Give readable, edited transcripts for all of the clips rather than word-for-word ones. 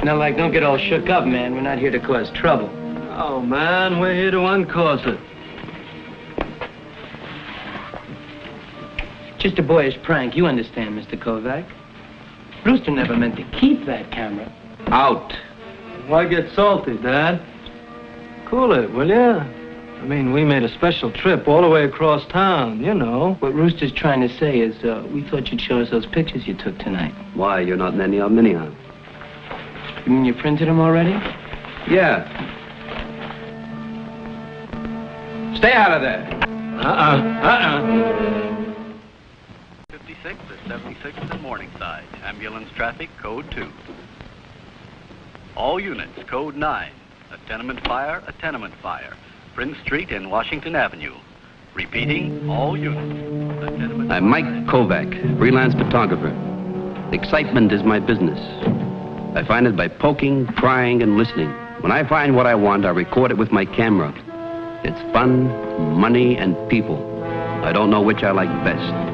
Now, like, don't get all shook up, man. We're not here to cause trouble. Oh, man, we're here to uncause it. Just a boyish prank, you understand, Mr. Kovac. Brewster never meant to keep that camera. Out. Why get salty, Dad? Cool it, will ya? I mean, we made a special trip all the way across town, you know. What Rooster's trying to say is, we thought you'd show us those pictures you took tonight. Why, you're not in any of them anyhow. You mean you printed them already? Yeah. Stay out of there. 56 to 76th and Morningside. Ambulance traffic, code 2. All units, code 9. A tenement fire, a tenement fire. Prince Street and Washington Avenue. Repeating, all units. I'm Mike Kovac, freelance photographer. Excitement is my business. I find it by poking, prying, and listening. When I find what I want, I record it with my camera. It's fun, money, and people. I don't know which I like best.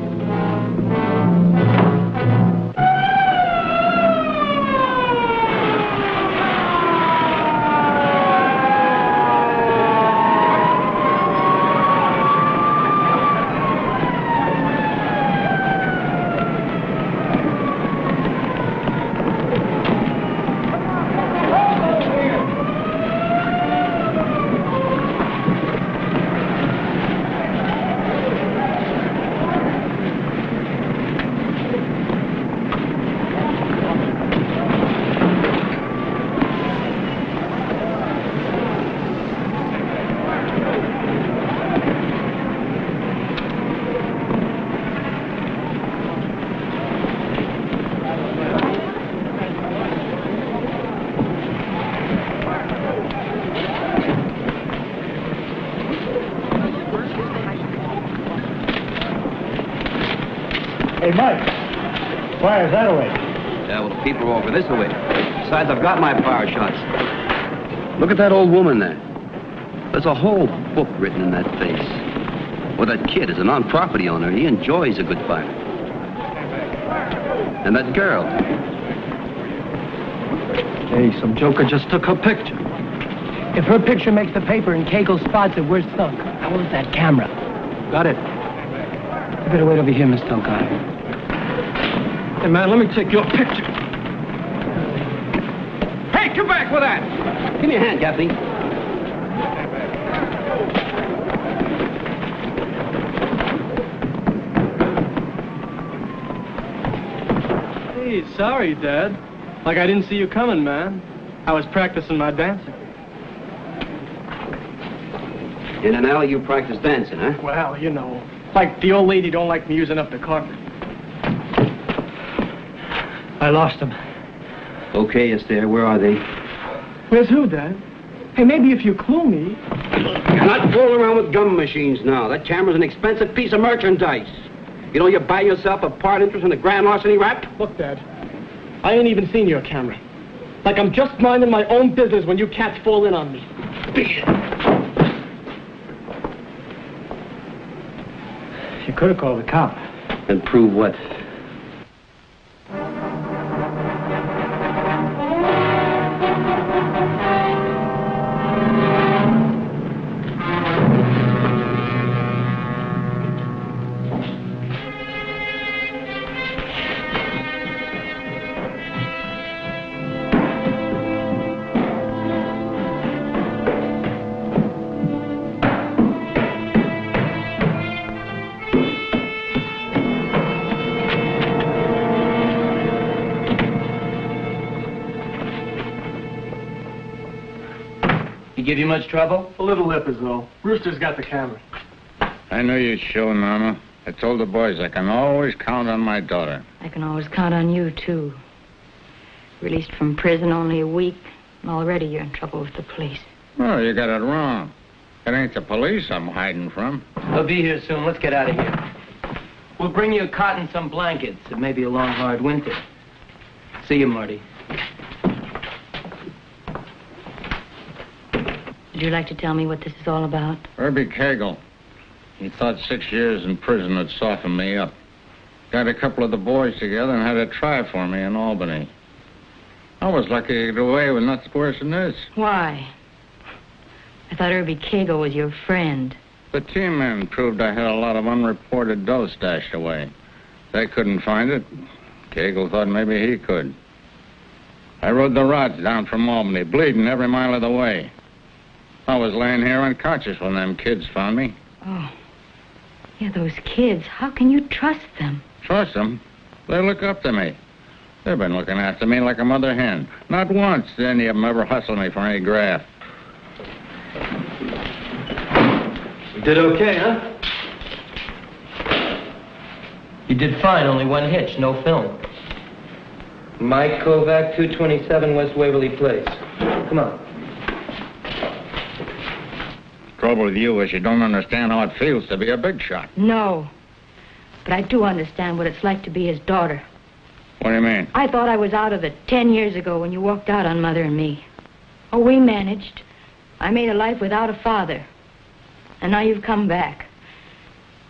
Hey, Mike, fire's that away. Yeah, well, the people are over this way. Besides, I've got my fire shots. Look at that old woman there. There's a whole book written in that face. Well, that kid is a non-property owner. He enjoys a good fire. And that girl. Hey, some joker just took her picture. If her picture makes the paper and Kegel spots it, we're sunk. I want that camera. Got it. You better wait over here, Mr. O'Connor. Hey, man, let me take your picture. Hey, come back with that! Give me a hand, Gaffney. Hey, sorry, Dad. Like I didn't see you coming, man. I was practicing my dancing. In an alley, you practice dancing, huh? Well, you know, like the old lady don't like me using up the carpet. I lost them. Okay, Esther, where are they? Where's who, Dad? Hey, maybe if you clue me. You're not fooling around with gum machines now. That camera's an expensive piece of merchandise. You know you buy yourself a part interest in the grand larceny rap? Look, Dad, I ain't even seen your camera. Like I'm just minding my own business when you cats fall in on me. You could have called the cop. And prove what? Give you much trouble? A little lip is all. Rooster's got the camera. I knew you'd show, Mama. I told the boys I can always count on my daughter. I can always count on you, too. Released from prison only a week, and already you're in trouble with the police. Oh, you got it wrong. It ain't the police I'm hiding from. They'll be here soon. Let's get out of here. We'll bring you a cot and some blankets. It may be a long, hard winter. See you, Marty. Would you like to tell me what this is all about? Herbie Kegel. He thought 6 years in prison would soften me up. Got a couple of the boys together and had a try for me in Albany. I was lucky to get away with nothing worse than this. Why? I thought Irby Cagle was your friend. The team men proved I had a lot of unreported dough stashed away. They couldn't find it. Cagle thought maybe he could. I rode the rods down from Albany, bleeding every mile of the way. I was laying here unconscious when them kids found me. Oh. Yeah, those kids. How can you trust them? Trust them? They look up to me. They've been looking after me like a mother hen. Not once did any of them ever hustle me for any graft. You did okay, huh? You did fine, only one hitch, no film. Mike Kovac, 227 West Waverly Place. Come on. Trouble with you is you don't understand how it feels to be a big shot. No. But I do understand what it's like to be his daughter. What do you mean? I thought I was out of it 10 years ago when you walked out on Mother and me. Oh, we managed. I made a life without a father. And now you've come back.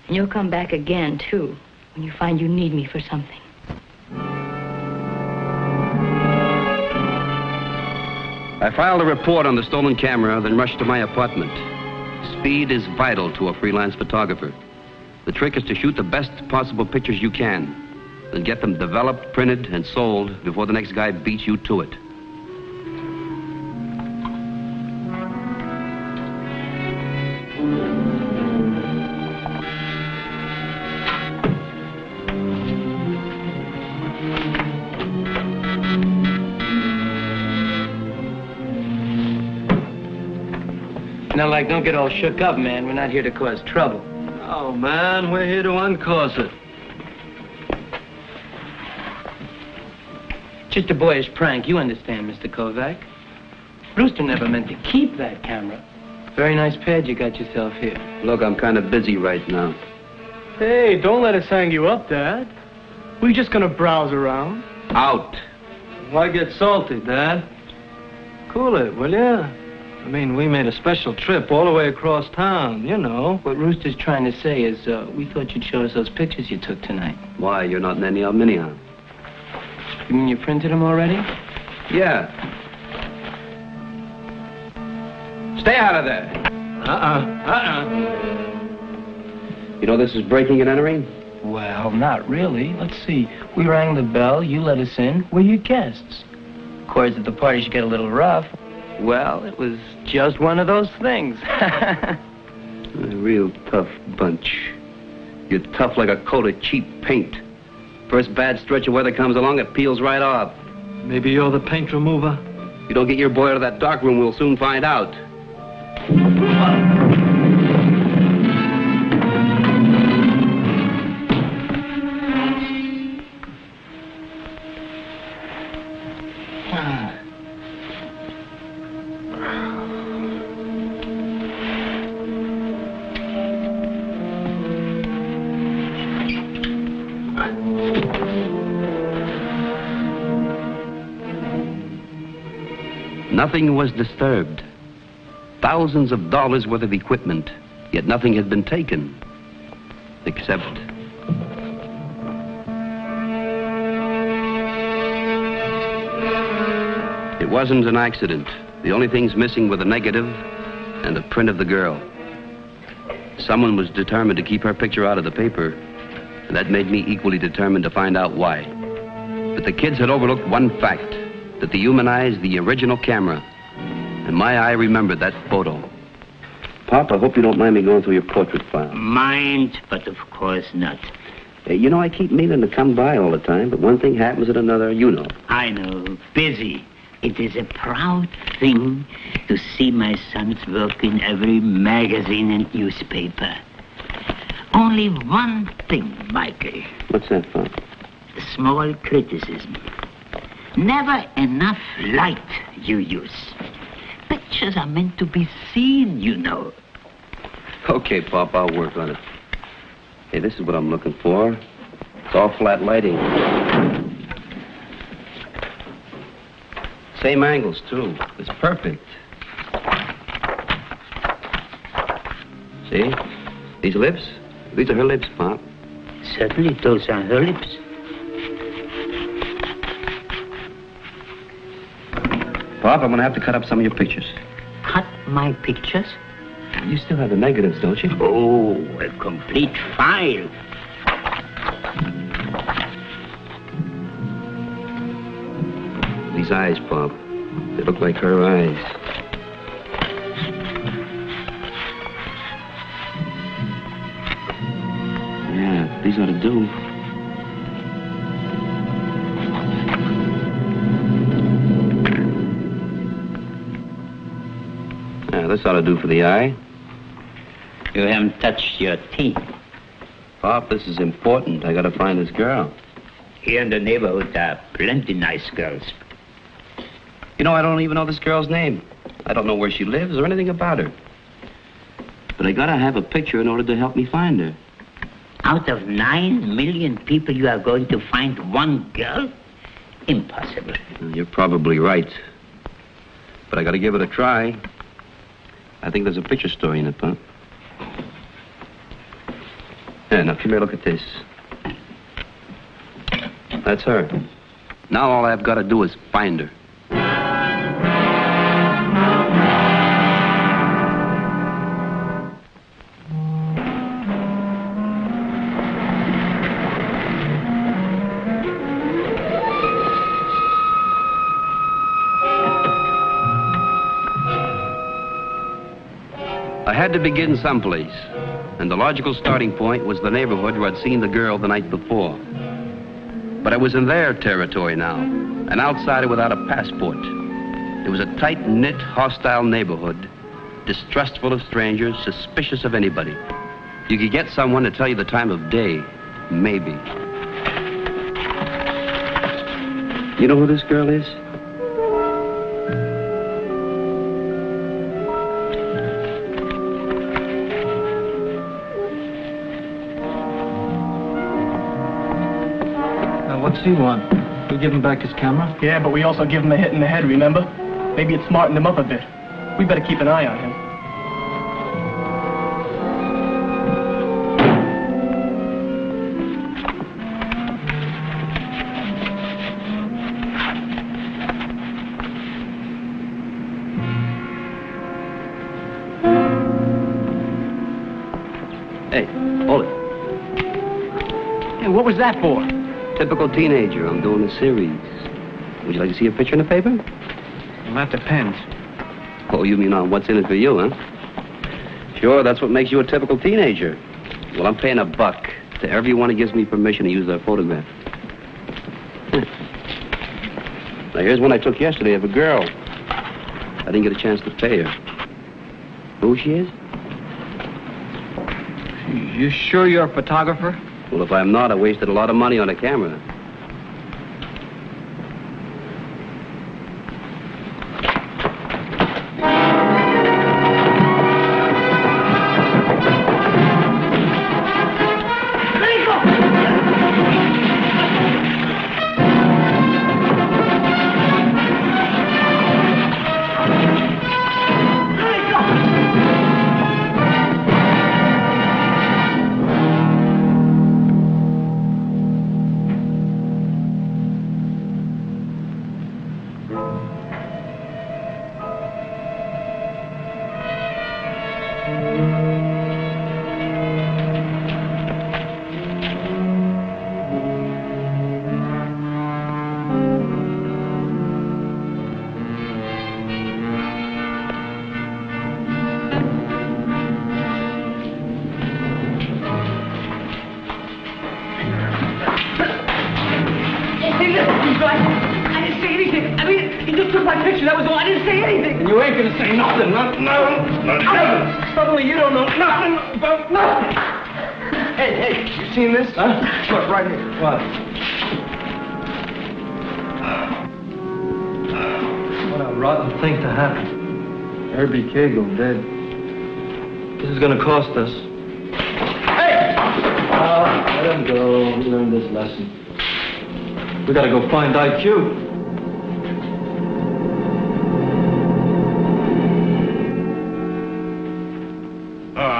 And you'll come back again, too, when you find you need me for something. I filed a report on the stolen camera, then rushed to my apartment. Speed is vital to a freelance photographer. The trick is to shoot the best possible pictures you can, then get them developed, printed, and sold before the next guy beats you to it. Now, don't get all shook up, man. We're not here to cause trouble. Oh, man, we're here to uncause it. Just a boyish prank, you understand, Mr. Kovac. Brewster never meant to keep that camera. Very nice pad you got yourself here. Look, I'm kind of busy right now. Hey, don't let us hang you up, Dad. We're just gonna browse around. Out. Why get salty, Dad? Cool it, will ya? I mean, we made a special trip all the way across town, you know. What Rooster's trying to say is, we thought you'd show us those pictures you took tonight. Why, you're not in any of them anyhow. You mean you printed them already? Yeah. Stay out of there. You know this is breaking and entering? Well, not really. Let's see. We rang the bell, you let us in. We're your guests. Of course, at the party, you get a little rough. Well, it was just one of those things. A real tough bunch. You're tough like a coat of cheap paint. First bad stretch of weather comes along, it peels right off. Maybe you're the paint remover? You don't get your boy out of that dark room, we'll soon find out. Nothing was disturbed. Thousands of dollars worth of equipment, yet nothing had been taken. Except... It wasn't an accident. The only things missing were the negative and the print of the girl. Someone was determined to keep her picture out of the paper, and that made me equally determined to find out why. But the kids had overlooked one fact, that dehumanized the original camera. And my eye remembered that photo. Pop, I hope you don't mind me going through your portrait file. Mind, but of course not. You know, I keep meaning to come by all the time, but one thing happens at another, you know. I know, busy. It is a proud thing to see my son's work in every magazine and newspaper. Only one thing, Michael. What's that, Pop? Small criticism. Never enough light you use. Pictures are meant to be seen, you know. Okay, Pop, I'll work on it. Hey, this is what I'm looking for. It's all flat lighting. Same angles, too. It's perfect. See? These lips? These are her lips, Pop. Certainly, those are her lips. Pop, I'm going to have to cut up some of your pictures. Cut my pictures? You still have the negatives, don't you? Oh, a complete file. These eyes, Pop. They look like her eyes. Yeah, these ought to do. Yeah, this ought to do for the eye. You haven't touched your teeth. Pop, this is important. I gotta find this girl. Here in the neighborhood there are plenty nice girls. You know, I don't even know this girl's name. I don't know where she lives or anything about her. But I gotta have a picture in order to help me find her. Out of 9 million people, you are going to find one girl? Impossible. You're probably right. But I gotta give it a try. I think there's a picture story in it, Pop. Yeah, now come here, look at this. That's her. Now all I've got to do is find her. I had to begin someplace, and the logical starting point was the neighborhood where I'd seen the girl the night before. But I was in their territory now, an outsider without a passport. It was a tight-knit, hostile neighborhood, distrustful of strangers, suspicious of anybody. You could get someone to tell you the time of day, maybe. You know who this girl is? What's he want? We give him back his camera? Yeah, but we also give him a hit in the head, remember? Maybe it smartened him up a bit. We better keep an eye on him. Hey, hold it. Hey, what was that for? Typical teenager. I'm doing a series. Would you like to see a picture in the paper? Well, that depends. Oh, you mean on what's in it for you, huh? Sure, that's what makes you a typical teenager. Well, I'm paying $1 to everyone who gives me permission to use their photograph. Now, here's one I took yesterday of a girl. I didn't get a chance to pay her. Who she is? You sure you're a photographer? Well, if I'm not, I wasted a lot of money on a camera. And you ain't gonna say nothing, nothing. Suddenly you don't know nothing about nothing. Hey, you seen this? Huh? Look, right here. What? What a rotten thing to happen. Herbie Cagle dead. This is gonna cost us. Hey! Let him go. He learned this lesson. We gotta go find IQ.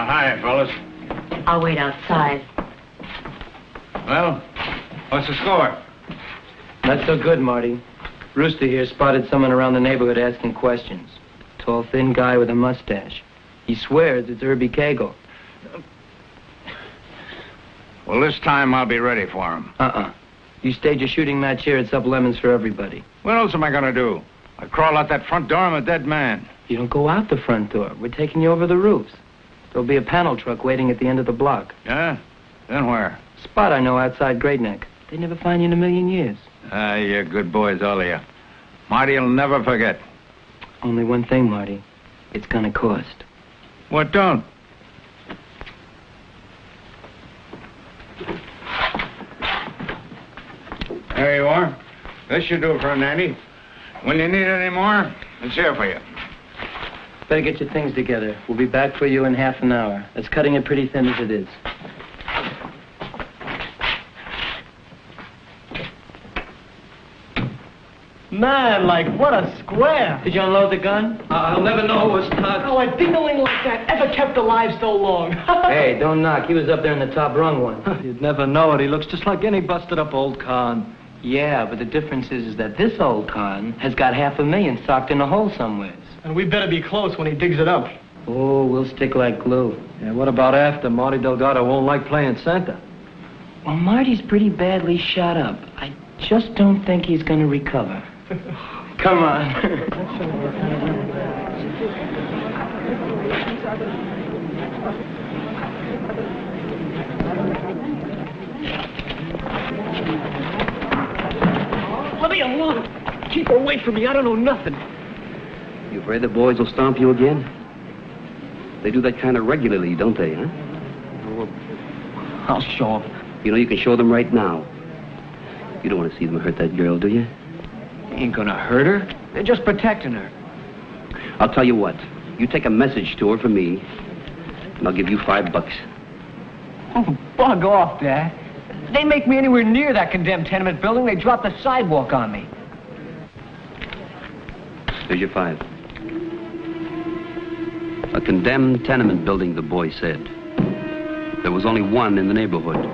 Hi, fellas. I'll wait outside. Well, what's the score? Not so good, Marty. Rooster here spotted someone around the neighborhood asking questions. Tall, thin guy with a mustache. He swears it's Herbie Cagle. Well, this time I'll be ready for him. You stage a shooting match here at Sup Lemons for everybody. What else am I gonna do? I crawl out that front door, I'm a dead man. You don't go out the front door. We're taking you over the roofs. There'll be a panel truck waiting at the end of the block. Yeah? Then where? Spot I know outside Great Neck. They'd never find you in a million years. You're good boys, all of you. Marty'll never forget. Only one thing, Marty. It's gonna cost. What don't? There you are. This should do for a nanny. When you need any more, it's here for you. Better get your things together. We'll be back for you in half an hour. That's cutting it pretty thin as it is. Man, like, what a square. Did you unload the gun? I'll never know who was touched. Oh, a dingling like that ever kept alive so long. Hey, don't knock. He was up there in the top rung once. You'd never know it. He looks just like any busted-up old con. Yeah, but the difference is that this old con has got $500,000 socked in a hole somewhere. And we better be close when he digs it up. Oh, we'll stick like glue. Yeah, what about after? Marty Delgado won't like playing Santa. Well, Marty's pretty badly shot up. I just don't think he's gonna recover. Come on. Let me alone. Keep her away from me. I don't know nothing. You afraid the boys will stomp you again? They do that kind of regularly, don't they, huh? I'll show them. You know, you can show them right now. You don't want to see them hurt that girl, do you? Ain't gonna hurt her. They're just protecting her. I'll tell you what. You take a message to her from me, and I'll give you $5. Oh, bug off, Dad. They make me anywhere near that condemned tenement building, they drop the sidewalk on me. Here's your 5. A condemned tenement building, the boy said. There was only one in the neighborhood.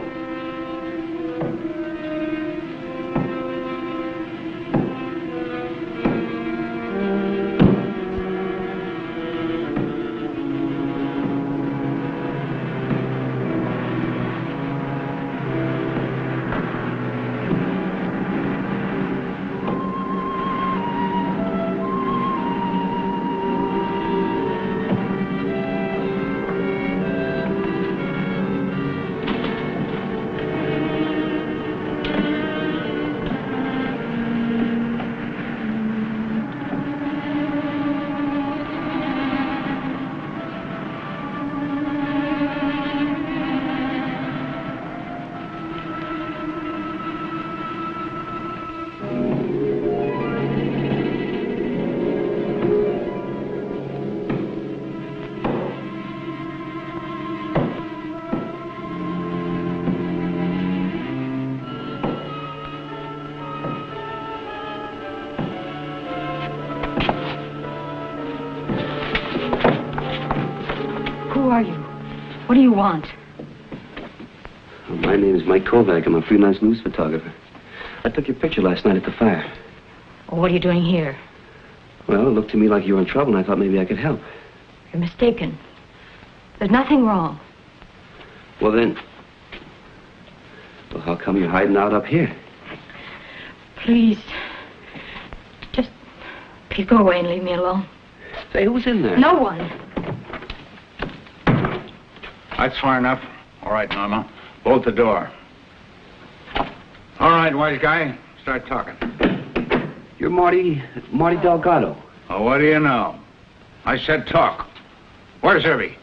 What do you want? Well, my name is Mike Kovac. I'm a freelance news photographer. I took your picture last night at the fire. Well, what are you doing here? Well, it looked to me like you were in trouble, and I thought maybe I could help. You're mistaken. There's nothing wrong. Well, then... Well, how come you're hiding out up here? Please go away and leave me alone. Say, who's in there? No one. That's far enough. All right, Norma. Bolt the door. All right, wise guy. Start talking. You're Marty Delgado. Oh, what do you know? I said talk. Where's Herbie?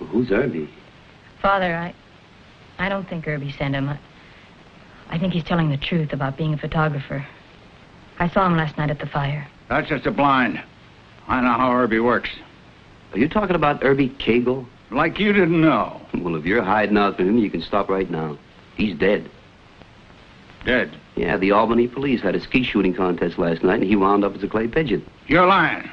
Well, who's Herbie? Father, I don't think Herbie sent him. I think he's telling the truth about being a photographer. I saw him last night at the fire. That's just a blind. I know how Herbie works. Are you talking about Herbie Cagle? Like you didn't know. Well, if you're hiding out from him, you can stop right now. He's dead. Dead? Yeah, the Albany police had a skeet shooting contest last night, and he wound up as a clay pigeon. You're lying.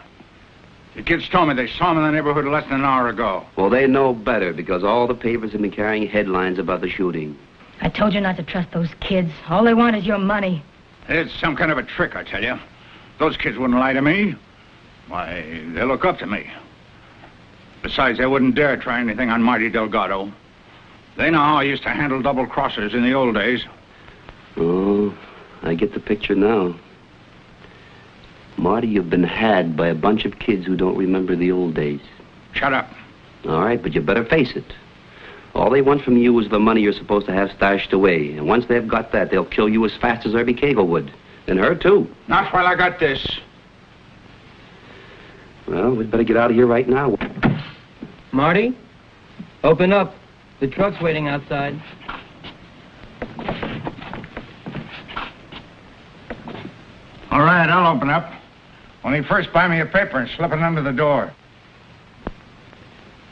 The kids told me they saw him in the neighborhood less than an hour ago. Well, they know better, because all the papers have been carrying headlines about the shooting. I told you not to trust those kids. All they want is your money. It's some kind of a trick, I tell you. Those kids wouldn't lie to me. Why, they look up to me. Besides, they wouldn't dare try anything on Marty Delgado. They know how I used to handle double-crossers in the old days. Oh, I get the picture now. Marty, you've been had by a bunch of kids who don't remember the old days. Shut up. All right, but you better face it. All they want from you is the money you're supposed to have stashed away. And once they've got that, they'll kill you as fast as Irby Cagle would. And her, too. Not while I got this. Well, we'd better get out of here right now. Marty, open up. The truck's waiting outside. All right, I'll open up. Only first buy me a paper and slip it under the door.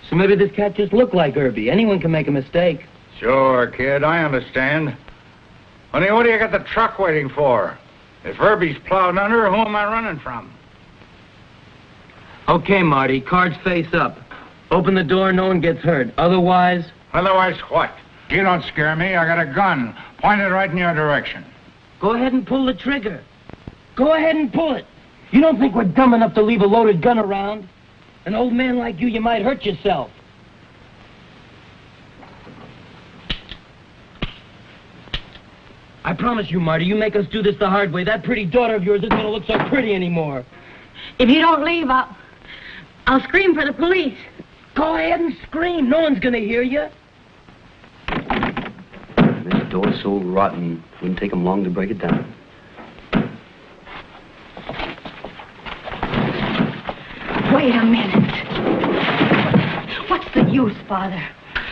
So maybe this cat just looked like Irby. Anyone can make a mistake. Sure, kid, I understand. Honey, what do you got the truck waiting for? If Irby's plowed under, who am I running from? Okay, Marty, cards face up. Open the door, no one gets hurt. Otherwise... Otherwise what? You don't scare me. I got a gun. Pointed right in your direction. Go ahead and pull the trigger. Go ahead and pull it. You don't think we're dumb enough to leave a loaded gun around? An old man like you might hurt yourself. I promise you, Marty, you make us do this the hard way. That pretty daughter of yours isn't going to look so pretty anymore. If you don't leave, I'll scream for the police. Go ahead and scream. No one's going to hear you. This door's so rotten, it wouldn't take them long to break it down. Wait a minute. What's the use, Father?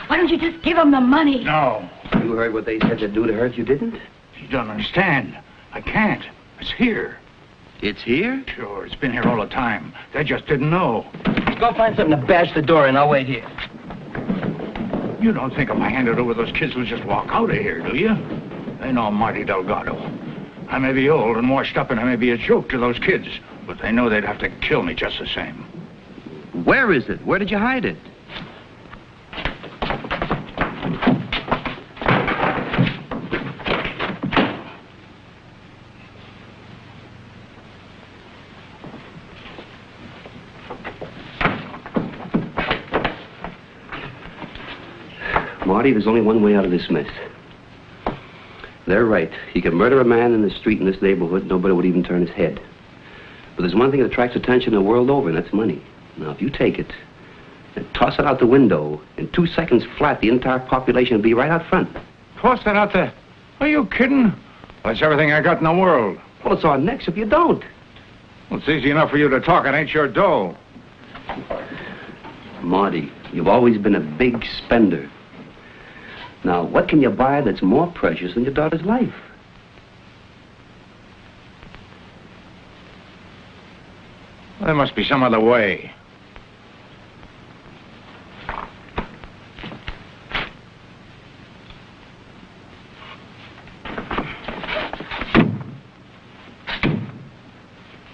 Why don't you just give them the money? No. You heard what they said they'd do to her if you didn't? You don't understand. I can't. It's here. It's here? Sure, it's been here all the time. They just didn't know. Go find something to bash the door in. I'll wait here. You don't think if I handed over those kids would just walk out of here, do you? They know Marty Delgado. I may be old and washed up, and I may be a joke to those kids, but they know they'd have to kill me just the same. Where is it? Where did you hide it? Marty, there's only one way out of this mess. They're right. You can murder a man in the street in this neighborhood, nobody would even turn his head. But there's one thing that attracts attention the world over, and that's money. Now, if you take it and toss it out the window, in 2 seconds flat, the entire population will be right out front. Toss that out there? Are you kidding? That's everything I got in the world. Well, it's our necks if you don't. Well, it's easy enough for you to talk. It ain't your dough. Marty, you've always been a big spender. Now, what can you buy that's more precious than your daughter's life? There must be some other way.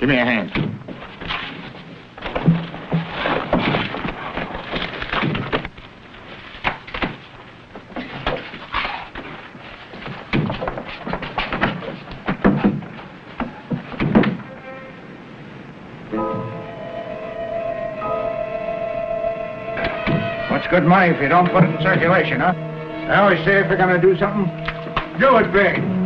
Give me a hand. What's good money if you don't put it in circulation, huh? I always say if you're going to do something, do it big.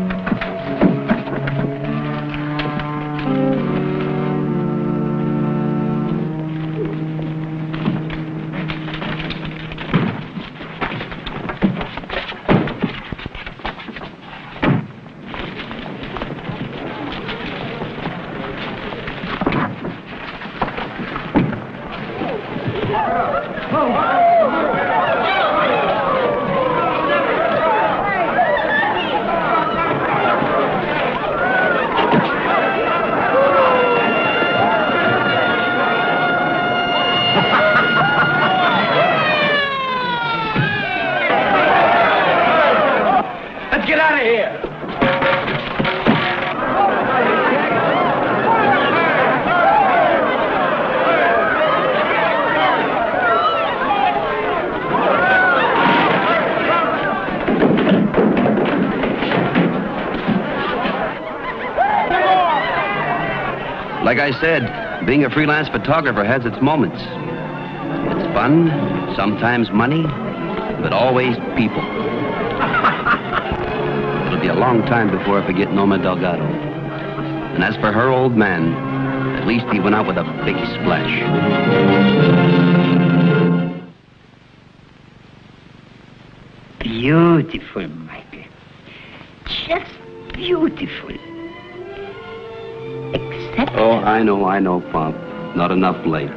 Like I said, being a freelance photographer has its moments. It's fun, sometimes money, but always people. It'll be a long time before I forget Norma Delgado. And as for her old man, at least he went out with a big splash. Beautiful, Michael. Just beautiful. Except... Oh, I know, Pop. Not enough late.